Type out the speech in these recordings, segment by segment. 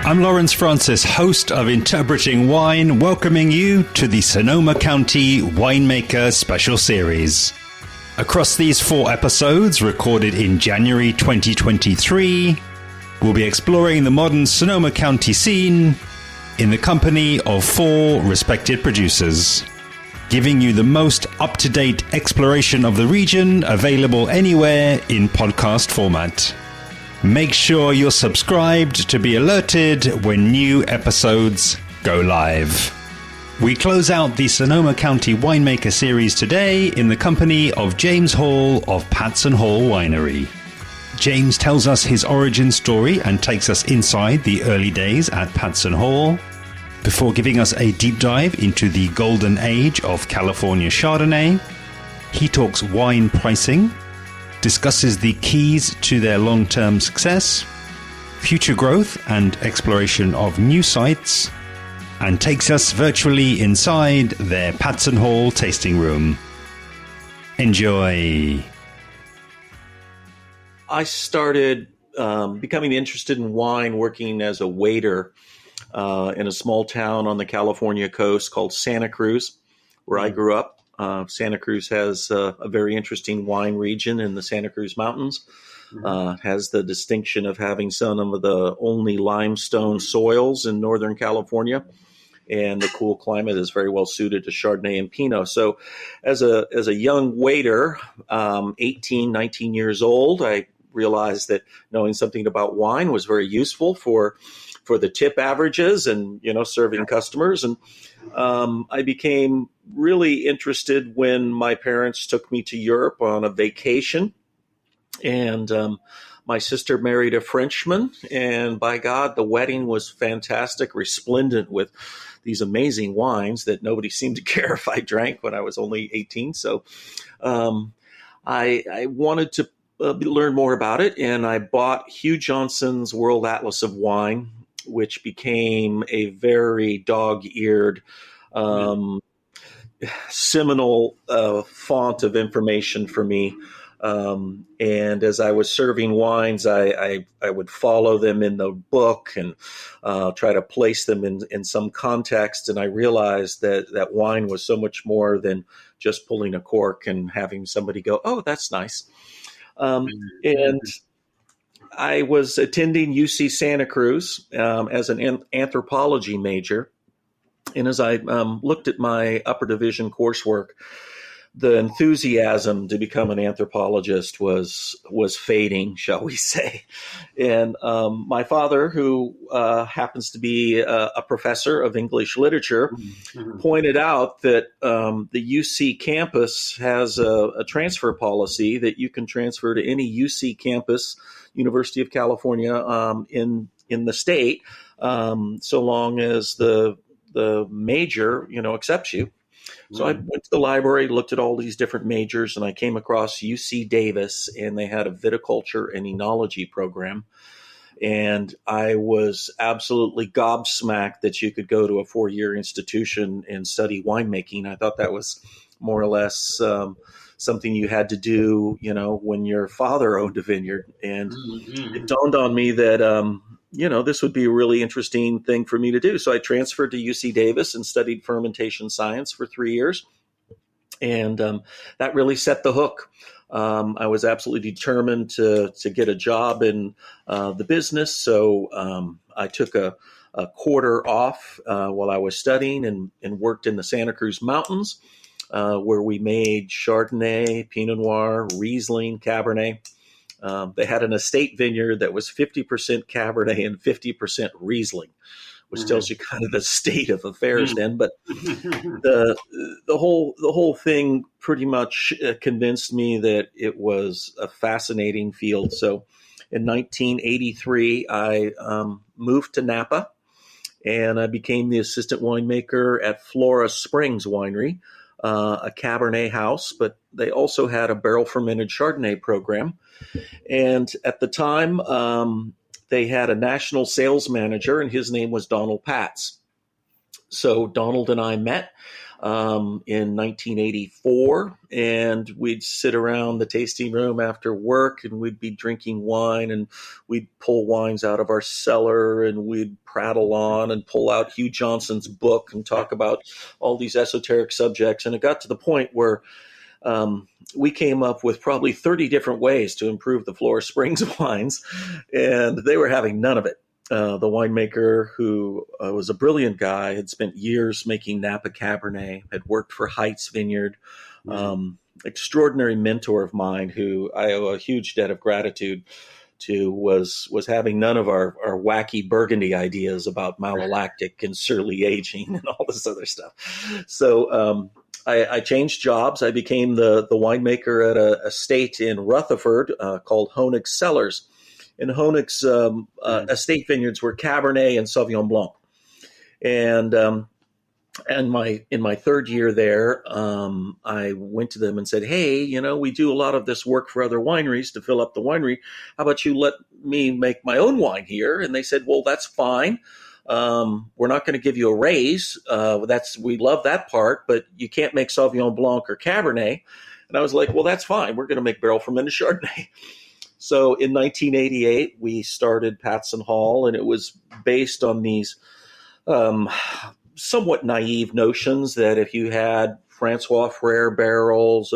I'm Lawrence Francis, host of Interpreting Wine, welcoming you to the Sonoma County Winemaker Special Series. Across these 4 episodes, recorded in January 2023, we'll be exploring the modern Sonoma County scene in the company of 4 respected producers, giving you the most up-to-date exploration of the region available anywhere in podcast format. Make sure you're subscribed to be alerted when new episodes go live. We close out the Sonoma County Winemaker series today in the company of James Hall of Patz Winery. James tells us his origin story and takes us inside the early days at Patz Hall, before giving us a deep dive into the golden age of California Chardonnay. He talks wine pricing, discusses the keys to their long-term success, future growth and exploration of new sites, and takes us virtually inside their Patz Hall tasting room. Enjoy. I started becoming interested in wine working as a waiter in a small town on the California coast called Santa Cruz, where I grew up. Santa Cruz has a very interesting wine region in the Santa Cruz Mountains. Has the distinction of having some of the only limestone soils in Northern California, and the cool climate is very well suited to Chardonnay and Pinot. So as a young waiter, 18, 19 years old, I realized that knowing something about wine was very useful for the tip averages and, serving customers. And I became really interested when my parents took me to Europe on a vacation. And my sister married a Frenchman. And by God, the wedding was fantastic, resplendent with these amazing wines that nobody seemed to care if I drank when I was only 18. So I wanted to learn more about it. And I bought Hugh Johnson's World Atlas of Wine, which became a very dog-eared, seminal font of information for me. And as I was serving wines, I would follow them in the book and try to place them in some context. And I realized that wine was so much more than just pulling a cork and having somebody go, "Oh, that's nice." And I was attending UC Santa Cruz as an anthropology major. And as I looked at my upper division coursework, the enthusiasm to become an anthropologist was fading, shall we say. And my father, who happens to be a professor of English literature, pointed out that the UC campus has a transfer policy that you can transfer to any UC campus, University of California, in the state, so long as the major, accepts you. So I went to the library, looked at all these different majors, and I came across UC Davis, and they had a viticulture and enology program. And I was absolutely gobsmacked that you could go to a 4-year institution and study winemaking. I thought that was more or less something you had to do, when your father owned a vineyard. And it dawned on me that, this would be a really interesting thing for me to do. So I transferred to UC Davis and studied fermentation science for 3 years. And that really set the hook. I was absolutely determined to get a job in the business. So I took a quarter off while I was studying and worked in the Santa Cruz Mountains, where we made Chardonnay, Pinot Noir, Riesling, Cabernet. They had an estate vineyard that was 50% Cabernet and 50% Riesling, which tells you kind of the state of affairs then. But the whole thing pretty much convinced me that it was a fascinating field. So in 1983, I moved to Napa, and I became the assistant winemaker at Flora Springs Winery, a Cabernet house, but they also had a barrel fermented Chardonnay program. And at the time, they had a national sales manager, and his name was Donald Patz. So Donald and I met. in 1984, and we'd sit around the tasting room after work, and we'd be drinking wine, and we'd pull wines out of our cellar, and we'd prattle on and pull out Hugh Johnson's book and talk about all these esoteric subjects. And it got to the point where we came up with probably 30 different ways to improve the Flora Springs wines, and they were having none of it. The winemaker, who was a brilliant guy, had spent years making Napa Cabernet, had worked for Heights Vineyard, extraordinary mentor of mine who I owe a huge debt of gratitude to, was having none of our wacky Burgundy ideas about malolactic and surly aging and all this other stuff. So I changed jobs. I became the winemaker at a estate in Rutherford called Honig Cellars. And Honig's estate vineyards were Cabernet and Sauvignon Blanc. And in my third year there, I went to them and said, hey, we do a lot of this work for other wineries to fill up the winery. How about you let me make my own wine here? And they said, well, that's fine. We're not going to give you a raise. We love that part, but you can't make Sauvignon Blanc or Cabernet. And I was like, well, that's fine. We're going to make barrel fermented Chardonnay. So in 1988, we started Patz & Hall, and it was based on these somewhat naive notions that if you had Francois Frere barrels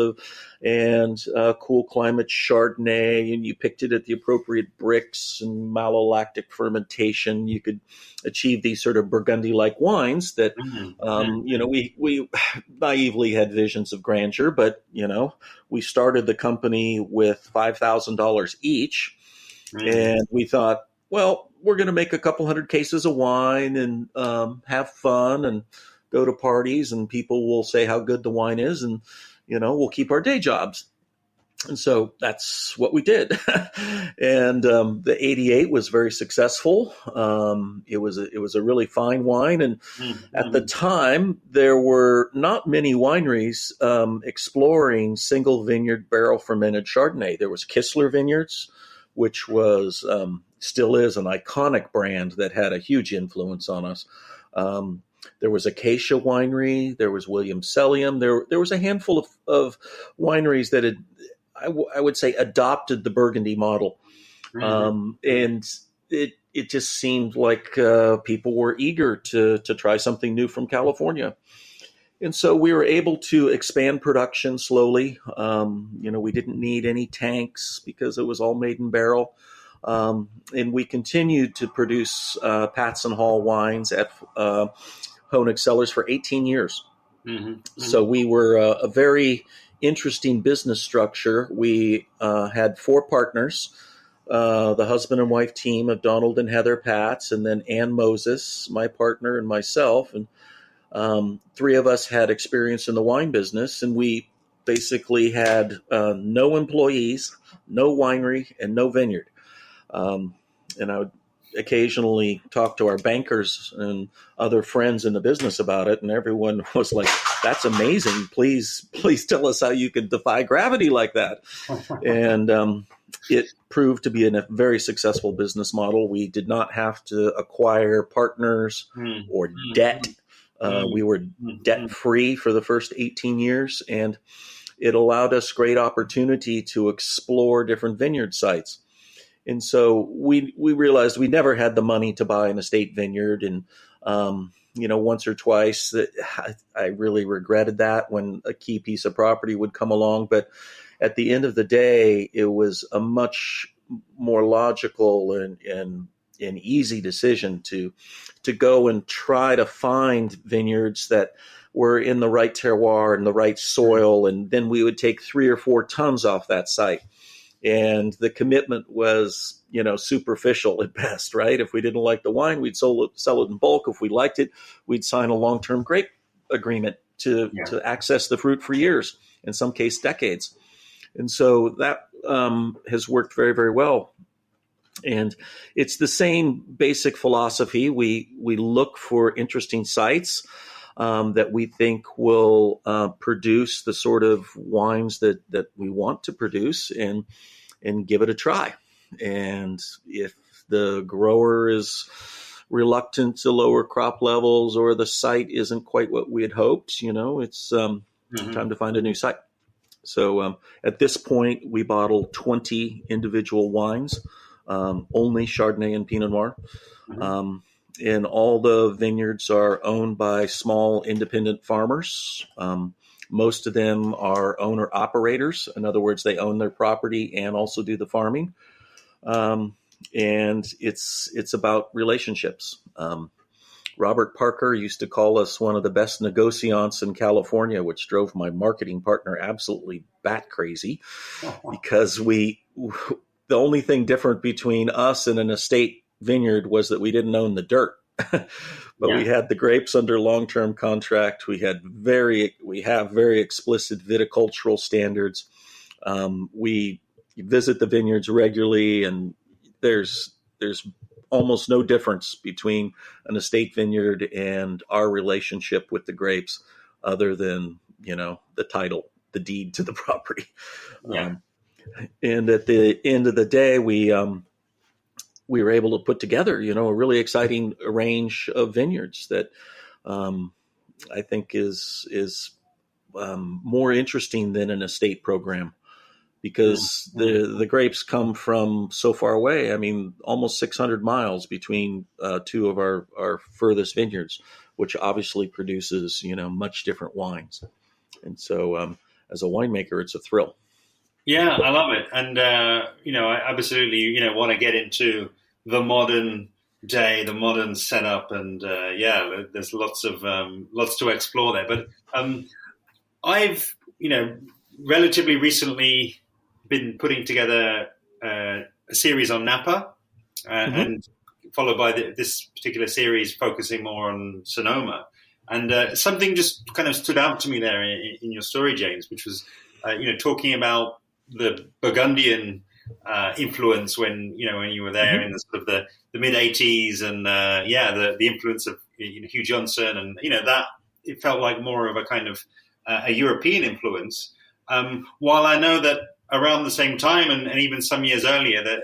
and cool climate Chardonnay, and you picked it at the appropriate bricks and malolactic fermentation, you could achieve these sort of Burgundy-like wines that, we naively had visions of grandeur, but, we started the company with $5,000 each, and we thought, well, we're going to make a couple hundred cases of wine and have fun and go to parties, and people will say how good the wine is, and we'll keep our day jobs. And so that's what we did. And the 88 was very successful. It was a really fine wine. And at the time, there were not many wineries exploring single vineyard barrel fermented Chardonnay. There was Kistler Vineyards, which was still is an iconic brand that had a huge influence on us. There was Acacia Winery. There was William Sellium. There was a handful of wineries that had, I would say, adopted the Burgundy model. And it just seemed like people were eager to try something new from California. And so we were able to expand production slowly. We didn't need any tanks because it was all made in barrel. And we continued to produce Patz & Hall wines at Honig Cellars for 18 years. So we were a very interesting business structure. We had 4 partners, the husband and wife team of Donald and Heather Patz, and then Ann Moses, my partner, and myself. And 3 of us had experience in the wine business, and we basically had no employees, no winery, and no vineyard. And I would occasionally talk to our bankers and other friends in the business about it, and everyone was like, that's amazing. Please tell us how you could defy gravity like that. And it proved to be a very successful business model. We did not have to acquire partners or debt. We were debt-free for the first 18 years, and it allowed us great opportunity to explore different vineyard sites. And so we realized we never had the money to buy an estate vineyard. And, once or twice that I really regretted that when a key piece of property would come along. But at the end of the day, it was a much more logical and easy decision to go and try to find vineyards that were in the right terroir and the right soil. And then we would take 3 or 4 tons off that site. And the commitment was, superficial at best, right? If we didn't like the wine, we'd sell it in bulk. If we liked it, we'd sign a long-term grape agreement to access the fruit for years, in some case decades. And so that has worked very, very well. And it's the same basic philosophy. We look for interesting sites that we think will produce the sort of wines that we want to produce, and give it a try. And if the grower is reluctant to lower crop levels, or the site isn't quite what we had hoped, it's time to find a new site. So at this point, we bottle 20 individual wines, only Chardonnay and Pinot Noir. And all the vineyards are owned by small independent farmers. Most of them are owner operators. In other words, they own their property and also do the farming. And it's about relationships. Robert Parker used to call us one of the best negociants in California, which drove my marketing partner absolutely bat crazy, because the only thing different between us and an estate vineyard was that we didn't own the dirt. But we had the grapes under long-term contract. We have very explicit viticultural standards. We visit the vineyards regularly, and there's almost no difference between an estate vineyard and our relationship with the grapes, other than, the title, the deed to the property. And at the end of the day, we were able to put together, a really exciting range of vineyards that I think is more interesting than an estate program, because the grapes come from so far away. I mean, almost 600 miles between two of our furthest vineyards, which obviously produces, much different wines. And so as a winemaker, it's a thrill. Yeah, I love it. And, I absolutely, want to get into the modern day, the modern setup. And there's lots to explore there. But I've, relatively recently been putting together a series on Napa, and followed by this particular series focusing more on Sonoma. And something just kind of stood out to me there in your story, James, which was, talking about the Burgundian influence when you were there in the sort of the mid '80s, and the influence of Hugh Johnson, and that it felt like more of a kind of a European influence. While I know that around the same time, and even some years earlier, that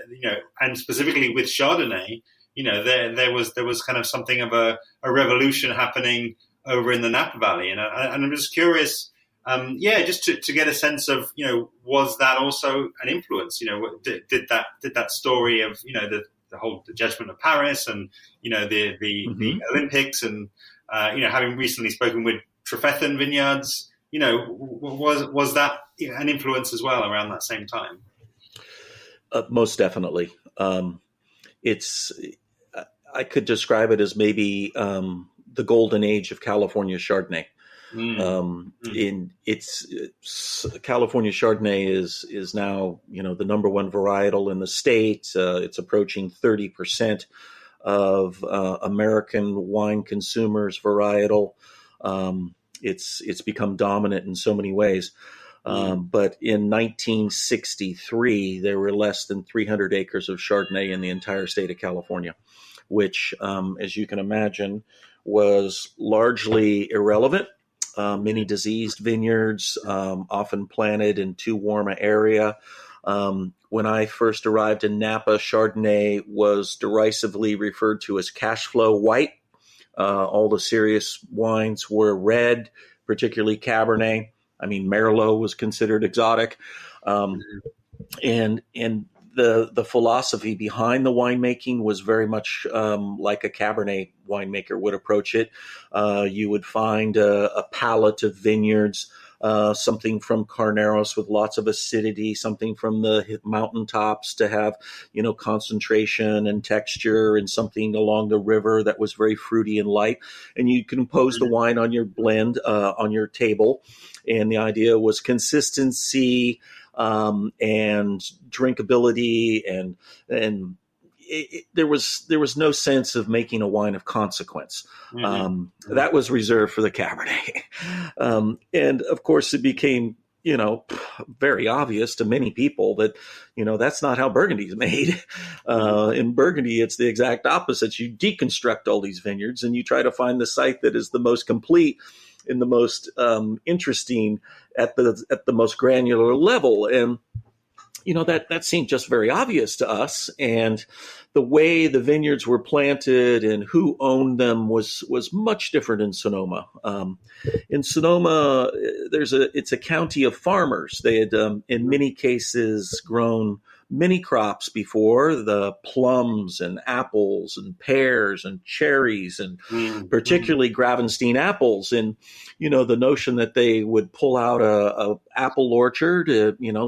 and specifically with Chardonnay, there was kind of something of a revolution happening over in the Napa Valley, and I'm just curious, just to get a sense of was that also an influence? Did that story of the Judgment of Paris, and the Olympics, and having recently spoken with Trefethen Vineyards, was that an influence as well around that same time? Most definitely. I could describe it as maybe the golden age of California Chardonnay. California Chardonnay is now the number one varietal in the state. It's approaching 30% of American wine consumers varietal. It's become dominant in so many ways. But in 1963, there were less than 300 acres of Chardonnay in the entire state of California, which, as you can imagine, was largely irrelevant. Many diseased vineyards, often planted in too warm an area. When I first arrived in Napa, Chardonnay was derisively referred to as cash flow white. All the serious wines were red, particularly Cabernet. I mean, Merlot was considered exotic. And the philosophy behind the winemaking was very much like a Cabernet winemaker would approach it. You would find a palette of vineyards, something from Carneros with lots of acidity, something from the mountaintops to have, concentration and texture, and something along the river that was very fruity and light. And you compose the wine on your blend, on your table. And the idea was consistency, and drinkability, and there was no sense of making a wine of consequence. That was reserved for the Cabernet. And of course it became, very obvious to many people that, that's not how Burgundy is made. In Burgundy, it's the exact opposite. You deconstruct all these vineyards and you try to find the site that is the most complete and the most interesting at the most granular level. And that seemed just very obvious to us. And the way the vineyards were planted and who owned them was much different in Sonoma. In Sonoma, it's a county of farmers. They had, in many cases, grown many crops before, the plums and apples and pears and cherries and particularly Gravenstein apples. And, the notion that they would pull out a apple orchard,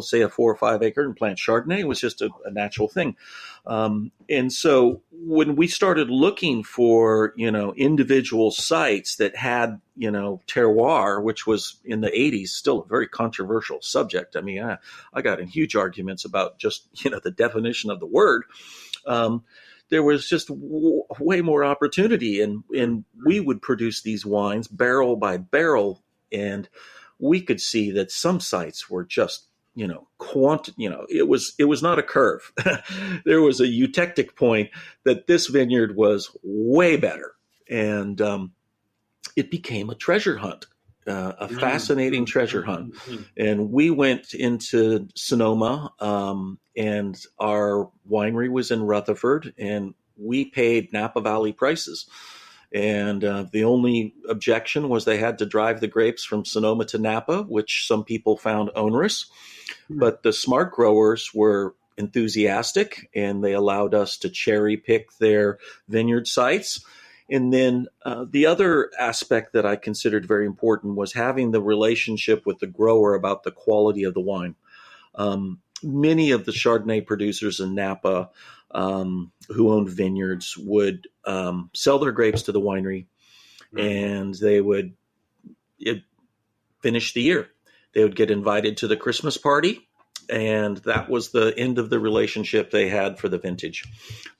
say a 4 or 5 acre and plant Chardonnay was just a natural thing. And so when we started looking for, individual sites that had, terroir, which was in the 80s still a very controversial subject. I mean, I got in huge arguments about just, the definition of the word. There was just way more opportunity, and we would produce these wines barrel by barrel, and we could see that some sites were just it was not a curve. There was a eutectic point that this vineyard was way better. And it became a treasure hunt, a fascinating treasure hunt. And we went into Sonoma, and our winery was in Rutherford, and we paid Napa Valley prices. And the only objection was they had to drive the grapes from Sonoma to Napa, which some people found onerous. But the smart growers were enthusiastic, and they allowed us to cherry pick their vineyard sites. And then the other aspect that I considered very important was having the relationship with the grower about the quality of the wine. Many of the Chardonnay producers in Napa who owned vineyards would sell their grapes to the winery, and they would finish the year. They would get invited to the Christmas party, and that was the end of the relationship they had for the vintage.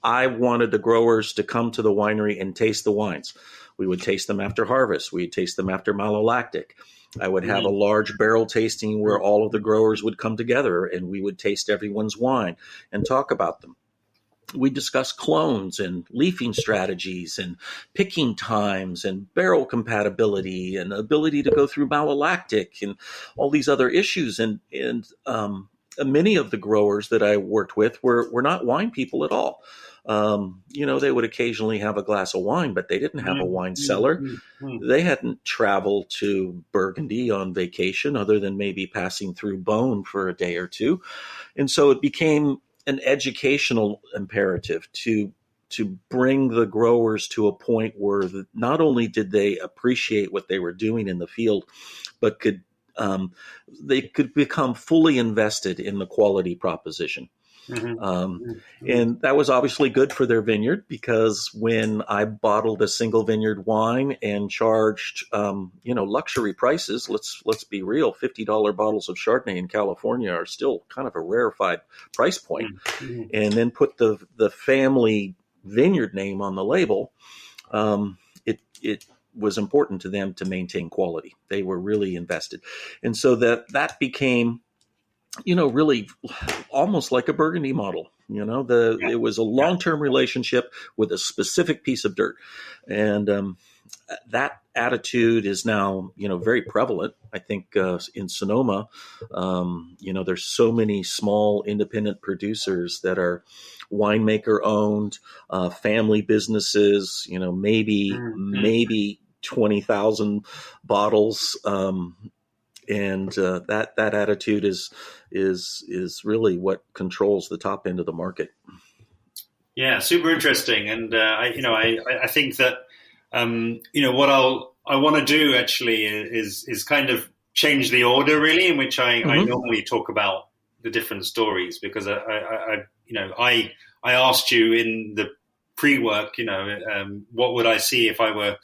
I wanted the growers to come to the winery and taste the wines. We would taste them after harvest. We'd taste them after malolactic. I would have a large barrel tasting where all of the growers would come together, and we would taste everyone's wine and talk about them. We discussed clones and leafing strategies and picking times and barrel compatibility and ability to go through malolactic and all these other issues. And many of the growers that I worked with were not wine people at all. They would occasionally have a glass of wine, but they didn't have a wine cellar. They hadn't traveled to Burgundy on vacation other than maybe passing through Beaune for a day or two. And so it became an educational imperative to bring the growers to a point where not only did they appreciate what they were doing in the field, but they could become fully invested in the quality proposition. And that was obviously good for their vineyard, because when I bottled a single vineyard wine and charged, luxury prices, let's be real, $50 bottles of Chardonnay in California are still kind of a rarefied price point. And then put the family vineyard name on the label, it was important to them to maintain quality. They were really invested. And so that became, really almost like a Burgundy model. It was a long-term relationship with a specific piece of dirt. And that attitude is now, very prevalent. I think in Sonoma, there's so many small independent producers that are winemaker owned, family businesses, maybe 20,000 bottles. And that attitude is really what controls the top end of the market. Yeah, super interesting. And I think that what I want to do actually is kind of change the order really in which I normally talk about the different stories, because I asked you in the pre-work, what would I see if I were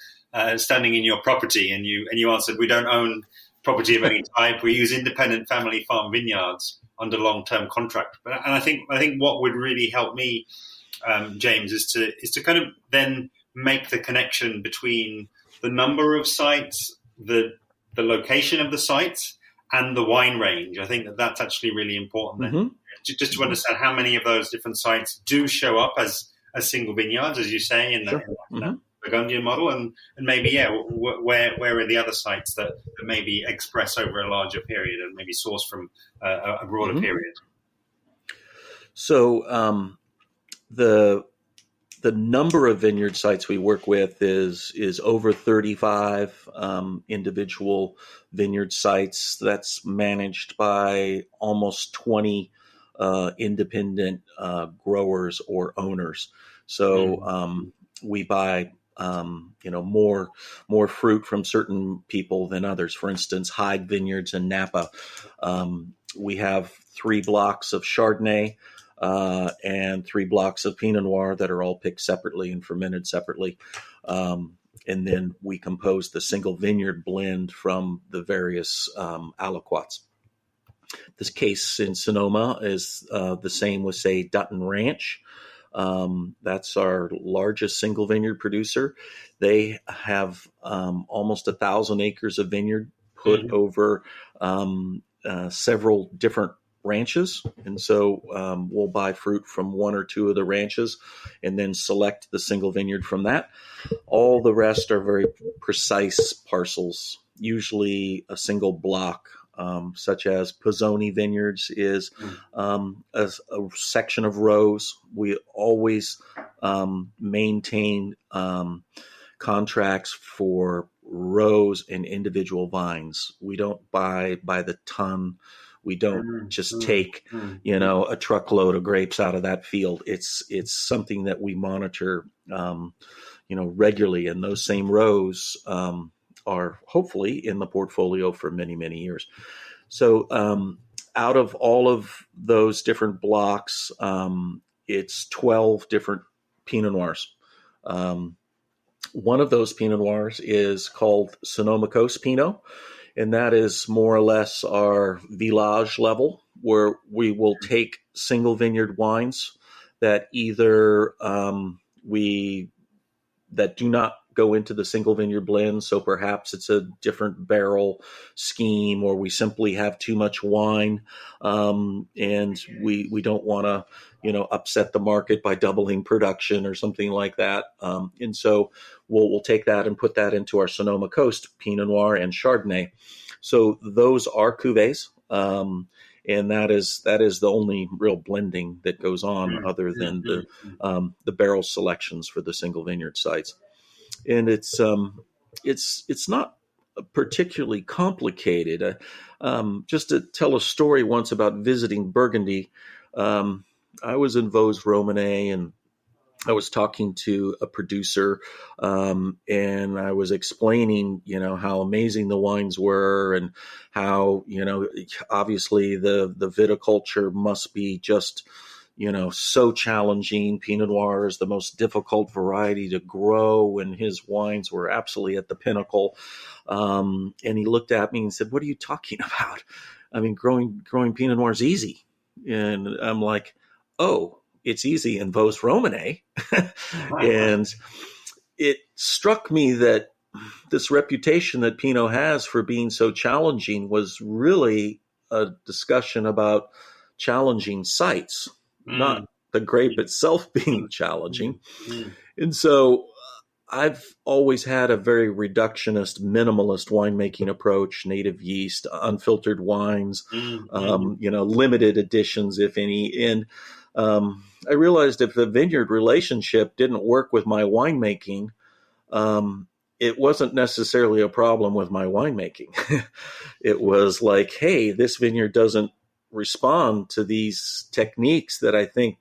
standing in your property, and you answered, we don't own property of any type. We use independent family farm vineyards under long-term contract. And I think what would really help me, James, is to kind of then make the connection between the number of sites, the location of the sites, and the wine range. I think that's actually really important. Then. Just to understand how many of those different sites do show up as single vineyards, as you say, in the Burgundian model, and maybe where are the other sites that maybe express over a larger period and maybe source from a broader period. So the number of vineyard sites we work with is over 35 individual vineyard sites. That's managed by almost 20 independent growers or owners. So we buy more fruit from certain people than others. For instance, Hyde Vineyards in Napa. We have 3 blocks of Chardonnay and 3 blocks of Pinot Noir that are all picked separately and fermented separately. And then we compose the single vineyard blend from the various aliquots. This case in Sonoma is the same with, say, Dutton Ranch. That's our largest single vineyard producer. They have almost 1,000 acres of vineyard put over several different ranches. And so we'll buy fruit from 1 or 2 of the ranches and then select the single vineyard from that. All the rest are very precise parcels, usually a single block. Such as Pizzoni Vineyards is a section of rows. We always maintain contracts for rows and individual vines. We don't buy by the ton. We don't just take, a truckload of grapes out of that field. It's something that we monitor, regularly, and those same rows are hopefully in the portfolio for many, many years. So out of all of those different blocks, it's 12 different Pinot Noirs. One of those Pinot Noirs is called Sonoma Coast Pinot, and that is more or less our village level, where we will take single vineyard wines that either that do not go into the single vineyard blend. So perhaps it's a different barrel scheme, or we simply have too much wine. And we don't want to, upset the market by doubling production or something like that. And so we'll take that and put that into our Sonoma Coast Pinot Noir and Chardonnay. So those are cuvées. And that is the only real blending that goes on, other than the barrel selections for the single vineyard sites. And it's not particularly complicated. Just to tell a story once about visiting Burgundy, I was in Vosges Romanée, and I was talking to a producer, and I was explaining, how amazing the wines were, and how, obviously the viticulture must be just, so challenging. Pinot Noir is the most difficult variety to grow, and his wines were absolutely at the pinnacle. And he looked at me and said, "What are you talking about? I mean, growing Pinot Noir is easy." And I'm like, "Oh, it's easy in Vosges Romanée." And it struck me that this reputation that Pinot has for being so challenging was really a discussion about challenging sites, not the grape itself being challenging. And so I've always had a very reductionist, minimalist winemaking approach: native yeast, unfiltered wines, limited editions, if any. And I realized if the vineyard relationship didn't work with my winemaking, it wasn't necessarily a problem with my winemaking. It was like, hey, this vineyard doesn't respond to these techniques that I think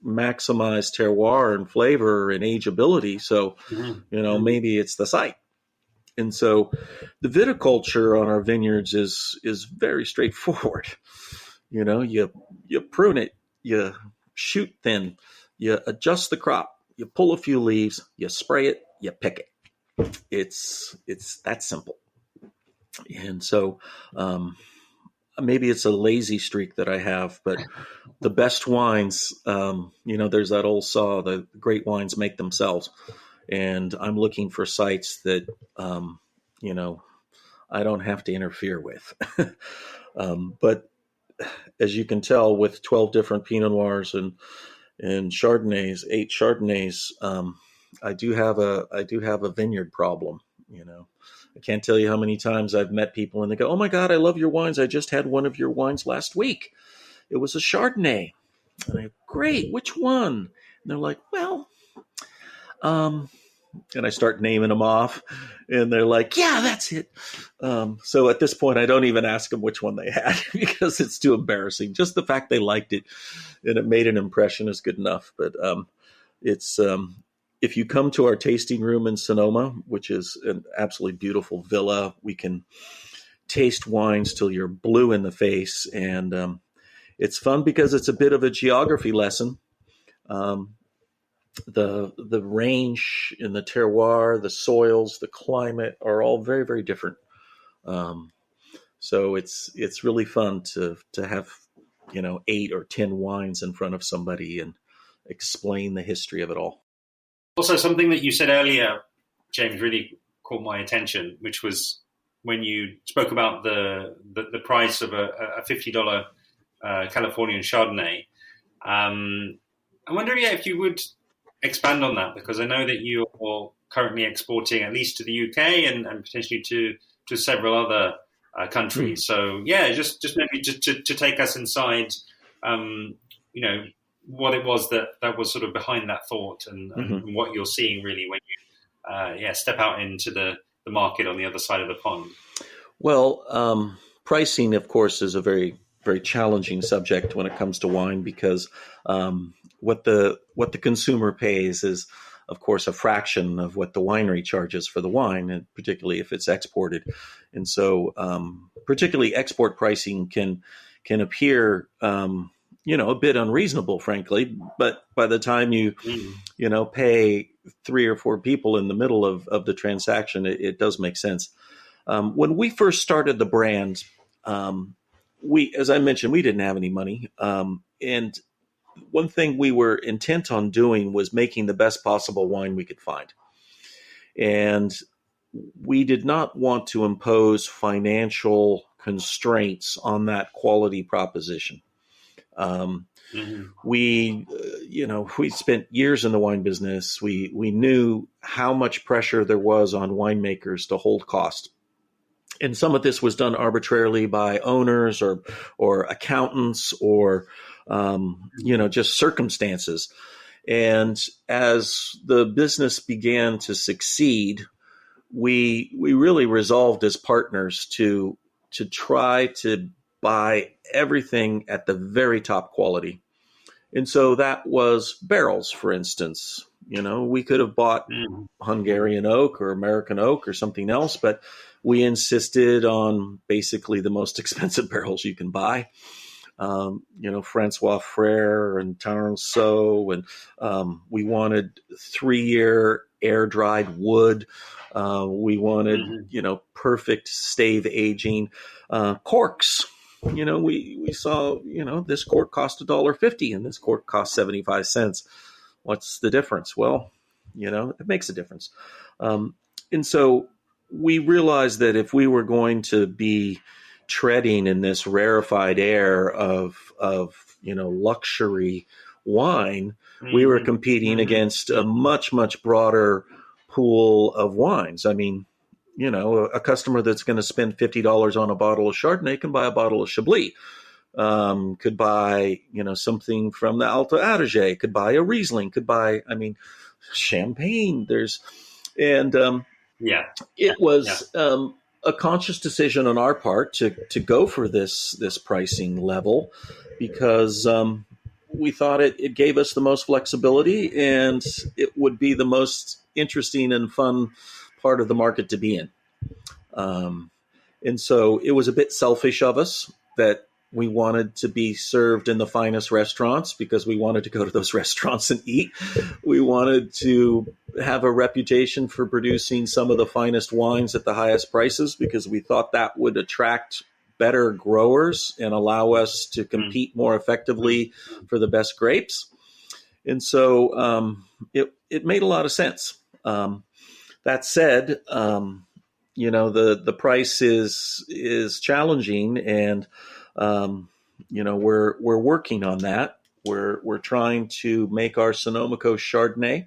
maximize terroir and flavor and ageability. So, maybe it's the site. And so the viticulture on our vineyards is very straightforward. You prune it, you shoot thin, you adjust the crop, you pull a few leaves, you spray it, you pick it. It's that simple. And so maybe it's a lazy streak that I have, but the best wines, there's that old saw, the great wines make themselves. And I'm looking for sites that, I don't have to interfere with. But as you can tell, with 12 different Pinot Noirs and Chardonnays, 8 Chardonnays, I do have a vineyard problem. I can't tell you how many times I've met people and they go, "Oh my God, I love your wines. I just had one of your wines last week. It was a Chardonnay." And I, great, which one? And they're like, well, and I start naming them off, and they're like, yeah, that's it. So at this point, I don't even ask them which one they had because it's too embarrassing. Just the fact they liked it and it made an impression is good enough. But it's if you come to our tasting room in Sonoma, which is an absolutely beautiful villa, we can taste wines till you're blue in the face. And it's fun because it's a bit of a geography lesson. The range in the terroir, the soils, the climate are all very, very different. So it's really fun to have, 8 or 10 wines in front of somebody and explain the history of it all. Also, something that you said earlier, James, really caught my attention, which was when you spoke about the price of a $50 Californian Chardonnay. I wonder if you would expand on that, because I know that you're currently exporting at least to the UK and potentially to several other countries. So just maybe to take us inside, what it was that was sort of behind that thought and what you're seeing really when you step out into the market on the other side of the pond. Well, pricing, of course, is a very, very challenging subject when it comes to wine because what the consumer pays is, of course, a fraction of what the winery charges for the wine, and particularly if it's exported. And so, particularly export pricing can appear, a bit unreasonable, frankly. But by the time you pay 3 or 4 people in the middle of the transaction, it does make sense. When we first started the brand, as I mentioned, we didn't have any money. And one thing we were intent on doing was making the best possible wine we could find. And we did not want to impose financial constraints on that quality proposition. We spent years in the wine business. We knew how much pressure there was on winemakers to hold cost. And some of this was done arbitrarily by owners or accountants or, just circumstances. And as the business began to succeed, we really resolved as partners to try to buy everything at the very top quality. And so that was barrels, for instance. We could have bought Hungarian oak or American oak or something else, but we insisted on basically the most expensive barrels you can buy. Francois Frere and Taranceau, and we wanted 3-year air-dried wood. We wanted, perfect stave aging. Corks. We saw, this cork cost $1.50 and this cork cost 75 cents. What's the difference? Well, it makes a difference. And so we realized that if we were going to be treading in this rarefied air of luxury wine, we were competing against a much, much broader pool of wines. I mean, a customer that's going to spend $50 on a bottle of Chardonnay can buy a bottle of Chablis, could buy, something from the Alto Adige, could buy a Riesling, could buy, champagne. It was a conscious decision on our part to go for this pricing level because we thought it gave us the most flexibility and it would be the most interesting and fun part of the market to be in. And so it was a bit selfish of us that we wanted to be served in the finest restaurants because we wanted to go to those restaurants and eat. We wanted to have a reputation for producing some of the finest wines at the highest prices because we thought that would attract better growers and allow us to compete more effectively for the best grapes. And so it made a lot of sense. That said, the price is challenging, and we're working on that. We're trying to make our Sonoma Coast Chardonnay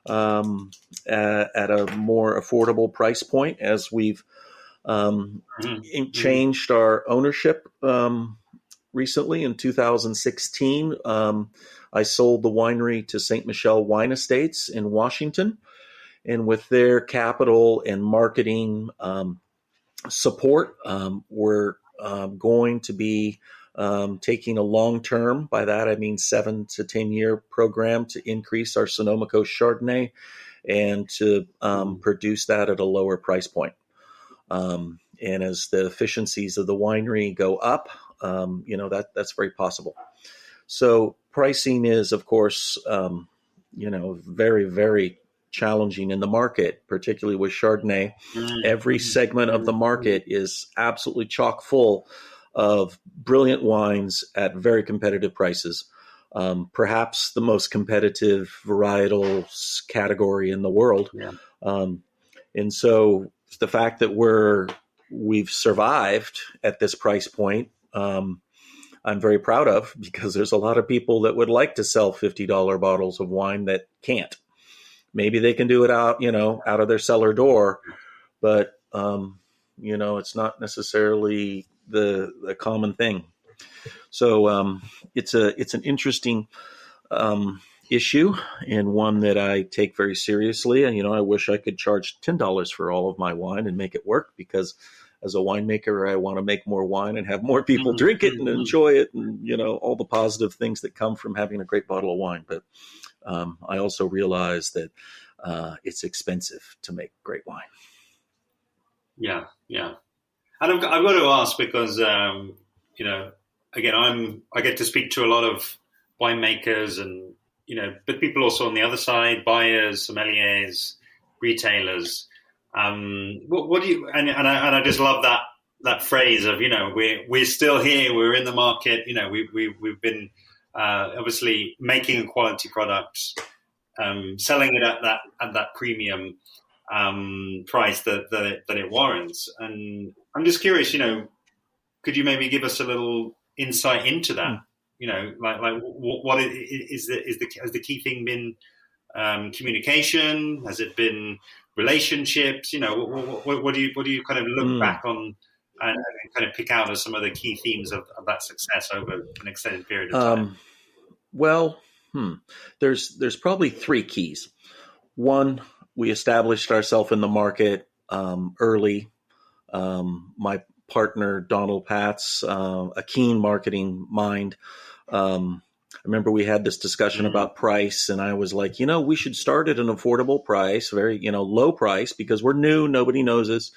at a more affordable price point as we've changed our ownership recently in 2016. I sold the winery to St. Michel Wine Estates in Washington. And with their capital and marketing support, we're going to be taking a long-term, by that I mean 7 to 10-year program to increase our Sonoma Coast Chardonnay and to produce that at a lower price point. And as the efficiencies of the winery go up, that's very possible. So pricing is, of course, very, very challenging in the market, particularly with Chardonnay. Every segment of the market is absolutely chock full of brilliant wines at very competitive prices. Perhaps the most competitive varietal category in the world. Yeah. And so the fact that we've survived at this price point, I'm very proud of, because there's a lot of people that would like to sell $50 bottles of wine that can't. Maybe they can do it out of their cellar door, but it's not necessarily the common thing. So it's an interesting issue, and one that I take very seriously. And I wish I could charge $10 for all of my wine and make it work, because as a winemaker, I want to make more wine and have more people drink it and enjoy it, and all the positive things that come from having a great bottle of wine. But I also realize that it's expensive to make great wine. Yeah. And I've got to ask, because again, I get to speak to a lot of winemakers, and but people also on the other side, buyers, sommeliers, retailers. What do you? And I just love that phrase of we're still here, we're in the market. We've been obviously making a quality product, selling it at that premium price that it warrants. And I'm just curious, could you maybe give us a little insight into that? Like what has the key thing been? Communication? Has it been relationships? What do you kind of look back on and kind of pick out as some of the key themes of that success over an extended period of time? There's probably 3 keys. One, we established ourselves in the market early. My partner, Donald Patz, a keen marketing mind. I remember we had this discussion about price, and I was like, we should start at an affordable price, very, low price, because we're new, nobody knows us,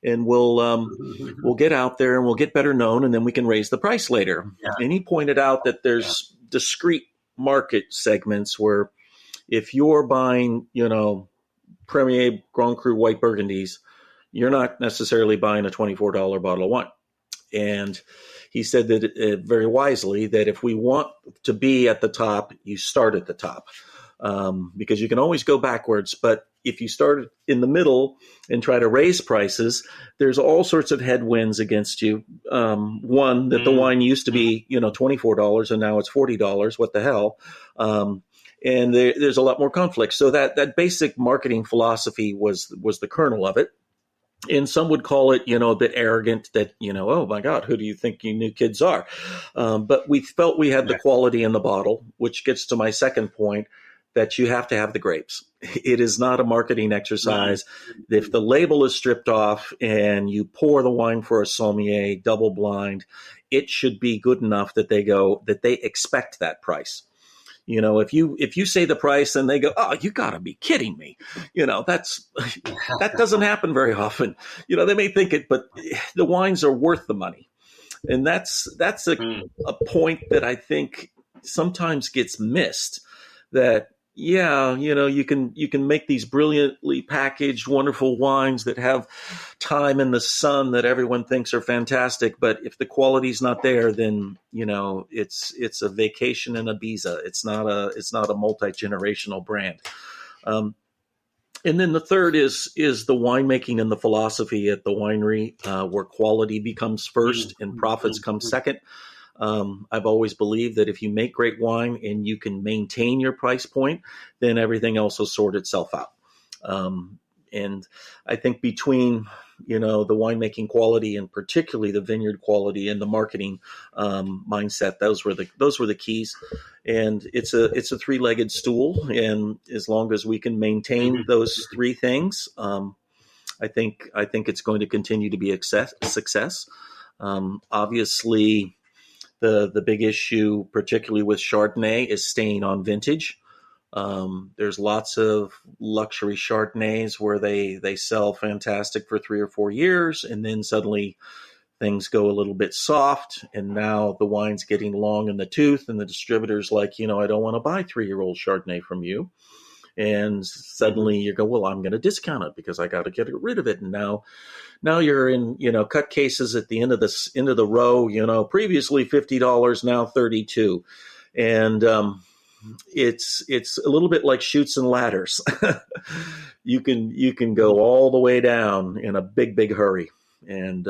and we'll get out there and we'll get better known, and then we can raise the price later. Yeah. And he pointed out that there's discrete market segments where if you're buying, Premier Grand Cru White Burgundies, you're not necessarily buying a $24 bottle of wine. And he said that very wisely, that if we want to be at the top, you start at the top, because you can always go backwards. But if you start in the middle and try to raise prices, there's all sorts of headwinds against you. One, that the wine used to be, $24 and now it's $40. What the hell? And there's a lot more conflict. So that basic marketing philosophy was the kernel of it. And some would call it, a bit arrogant, that, oh my God, who do you think you new kids are? But we felt we had the quality in the bottle, which gets to my second point, that you have to have the grapes. It is not a marketing exercise. Right. If the label is stripped off and you pour the wine for a sommelier, double blind, it should be good enough that they expect that price. If you say the price and they go, oh, you gotta be kidding me. That doesn't happen very often. They may think it, but the wines are worth the money. And that's a point that I think sometimes gets missed, that, you can make these brilliantly packaged, wonderful wines that have time in the sun that everyone thinks are fantastic. But if the quality's not there, then, it's a vacation in Ibiza. It's not a multi-generational brand. And then the third is the winemaking and the philosophy at the winery, where quality becomes first and profits come second. I've always believed that if you make great wine and you can maintain your price point, then everything else will sort itself out. And I think between, the winemaking quality, and particularly the vineyard quality and the marketing mindset. Those were the keys. And it's a three-legged stool. And as long as we can maintain those three things, I think it's going to continue to be a success. Obviously, the big issue, particularly with Chardonnay, is staying on vintage. There's lots of luxury Chardonnays where they sell fantastic for 3 or 4 years, and then suddenly things go a little bit soft, and now the wine's getting long in the tooth, and the distributor's like, I don't want to buy 3-year-old Chardonnay from you. And suddenly you go, well, I'm going to discount it because I got to get rid of it. And now you're in, cut cases at the end of the row, previously $50, now $32. And, it's a little bit like chutes and ladders. You can go all the way down in a big hurry. And,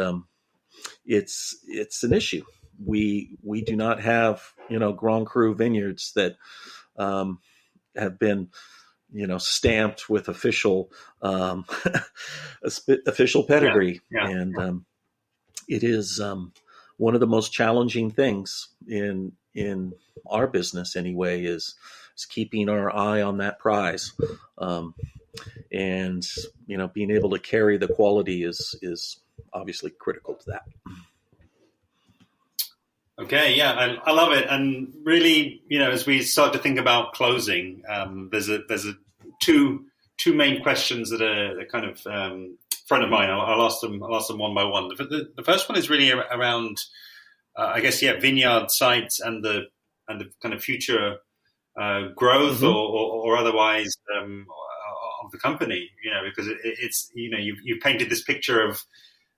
it's an issue. We do not have, Grand Cru vineyards that, have been, stamped with official pedigree. Yeah. And it is one of the most challenging things in our business anyway is keeping our eye on that prize. And being able to carry the quality is obviously critical to that. Okay, yeah, I love it, and really, as we start to think about closing, there's two main questions that are kind of front of mind. I'll ask them one by one. The first one is really around, I guess, vineyard sites and the kind of future growth or otherwise of the company. Because it's you've painted this picture of,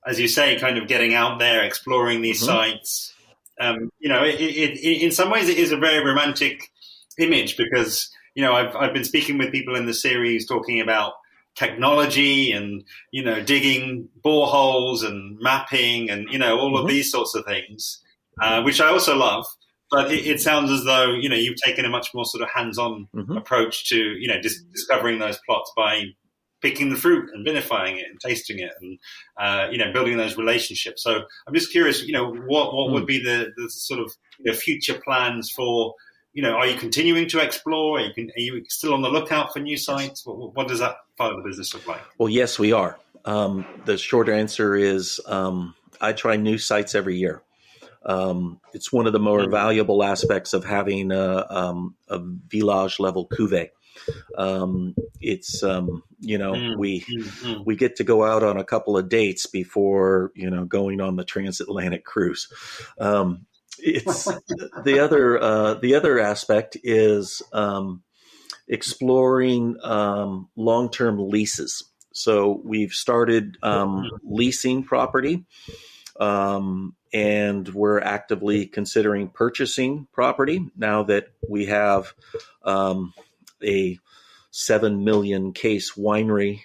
as you say, kind of getting out there, exploring these sites. In some ways it is a very romantic image because, I've been speaking with people in the series talking about technology and, digging boreholes and mapping and, all of these sorts of things, which I also love. But it sounds as though, you've taken a much more sort of hands-on approach to, discovering those plots by picking the fruit and vinifying it and tasting it and, building those relationships. So I'm just curious, what would be the sort of future plans for, are you continuing to explore? Are you still on the lookout for new sites? What does that part of the business look like? Well, yes, we are. The short answer is I try new sites every year. It's one of the more valuable aspects of having a village level cuvée. It's we get to go out on a couple of dates before going on the transatlantic cruise. It's the other aspect is exploring long-term leases. So we've started leasing property, and we're actively considering purchasing property now that we have a 7 million case winery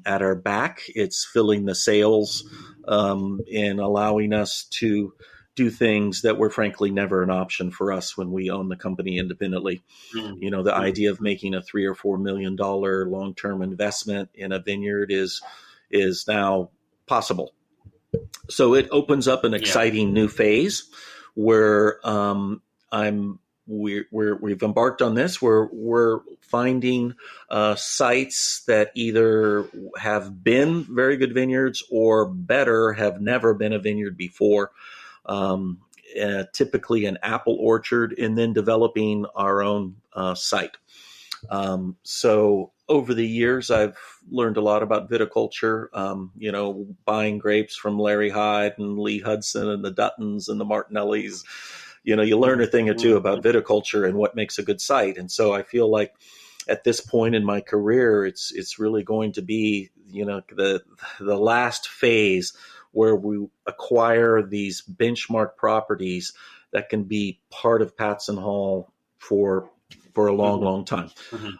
at our back. It's filling the sales and allowing us to do things that were frankly never an option for us when we own the company independently. The idea of making a $3 or $4 million long-term investment in a vineyard is now possible. So it opens up an exciting new phase where we've embarked on this. We're finding sites that either have been very good vineyards or better, have never been a vineyard before. Typically an apple orchard, and then developing our own site. So over the years, I've learned a lot about viticulture, buying grapes from Larry Hyde and Lee Hudson and the Duttons and the Martinellis. You learn a thing or two about viticulture and what makes a good site. And so I feel like at this point in my career, it's really going to be, the last phase where we acquire these benchmark properties that can be part of Patz and Hall for a long time.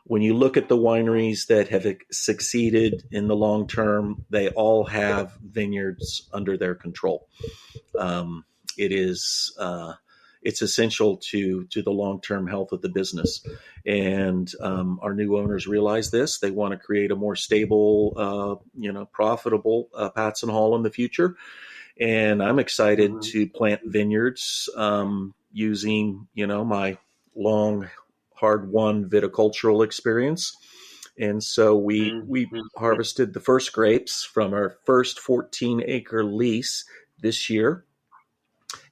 When you look at the wineries that have succeeded in the long term, they all it's it's essential to the long-term health of the business. And our new owners realize this. They want to create a more stable, profitable Patz and Hall in the future. And I'm excited to plant vineyards using, my long, hard-won viticultural experience. And so we harvested the first grapes from our first 14-acre lease this year.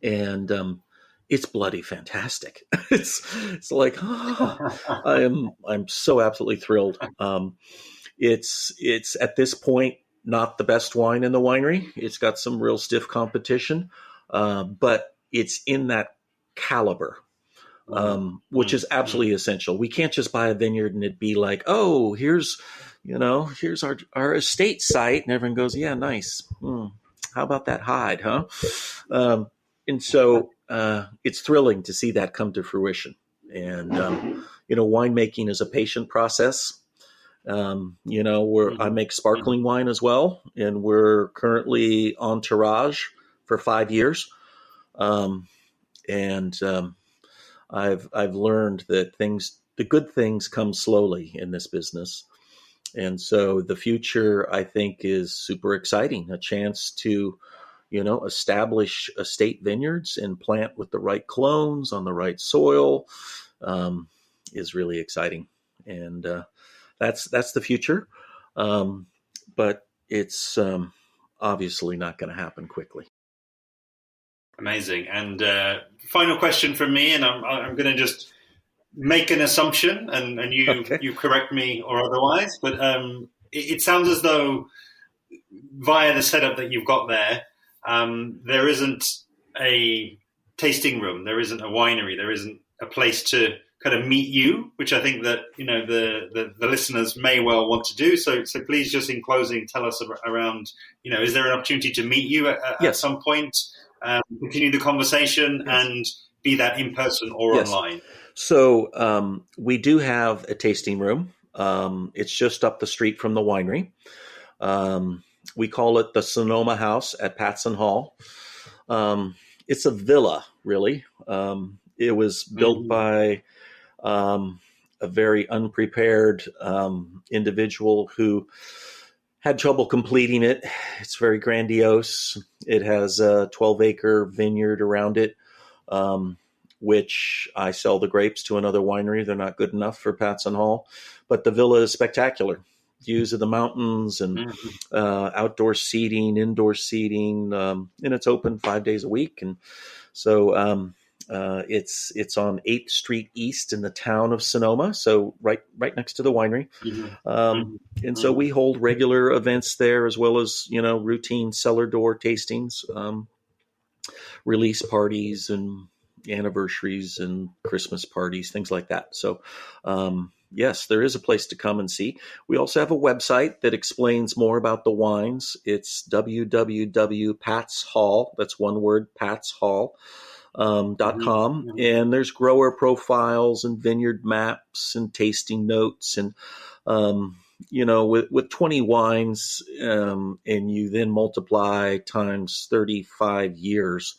And it's bloody fantastic. It's like, I'm so absolutely thrilled. It's at this point not the best wine in the winery. It's got some real stiff competition, but it's in that caliber, which is absolutely essential. We can't just buy a vineyard and it be like, oh, here's our estate site, and everyone goes, yeah, nice. How about that hide, huh? And so it's thrilling to see that come to fruition. And winemaking is a patient process. I make sparkling wine as well, and we're currently on tirage for 5 years. I've learned that the good things come slowly in this business. And so the future, I think, is super exciting. A chance to, establish estate vineyards and plant with the right clones on the right soil is really exciting. And that's the future. But it's obviously not going to happen quickly. Amazing. And final question from me, and I'm going to just make an assumption, and you correct me or otherwise. But it sounds as though via the setup that you've got there, there isn't a tasting room, there isn't a winery, there isn't a place to kind of meet you, which I think that the listeners may well want to do. So please, just in closing, tell us around. Is there an opportunity to meet you at some point? Continue the conversation and be that in person or online. So we do have a tasting room. It's just up the street from the winery. We call it the Sonoma House at Patz and Hall. It's a villa, really. It was built by a very unprepared individual who had trouble completing it. It's very grandiose. It has a 12-acre vineyard around it, which I sell the grapes to another winery. They're not good enough for Patz and Hall, but the villa is spectacular. Views of the mountains and outdoor seating, indoor seating, and it's open 5 days a week. And so it's on 8th Street East in the town of Sonoma, so right next to the winery. And so we hold regular events there, as well as routine cellar door tastings, release parties, and anniversaries and Christmas parties, things like that. So yes, there is a place to come and see. We also have a website that explains more about the wines. It's www.patshall, that's one word, patshall.com. And there's grower profiles and vineyard maps and tasting notes. And, with 20 wines, and you then multiply times 35 years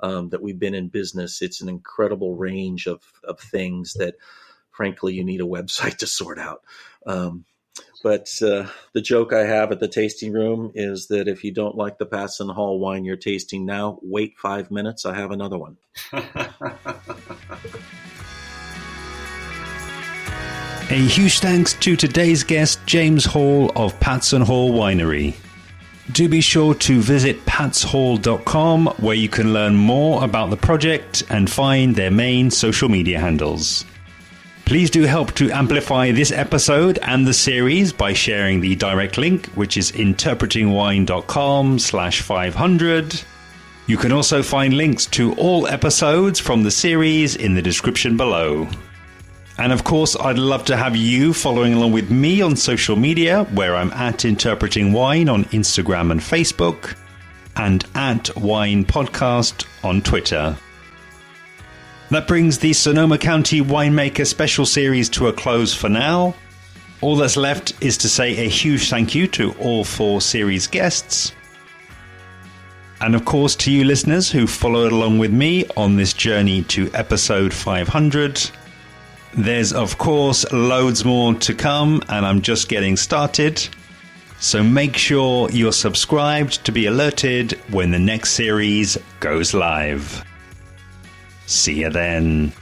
that we've been in business, it's an incredible range of things that, frankly, you need a website to sort out. But the joke I have at the tasting room is that if you don't like the Patz and Hall wine you're tasting now, wait 5 minutes. I have another one. A huge thanks to today's guest, James Hall of Patz and Hall Winery. Do be sure to visit patshall.com, where you can learn more about the project and find their main social media handles. Please do help to amplify this episode and the series by sharing the direct link, which is interpretingwine.com/500. You can also find links to all episodes from the series in the description below. And of course, I'd love to have you following along with me on social media, where I'm at Interpreting Wine on Instagram and Facebook, and at Wine Podcast on Twitter. That brings the Sonoma County Winemaker special series to a close for now. All that's left is to say a huge thank you to all 4 series guests. And of course, to you listeners who followed along with me on this journey to episode 500, there's of course loads more to come, and I'm just getting started. So make sure you're subscribed to be alerted when the next series goes live. See you then.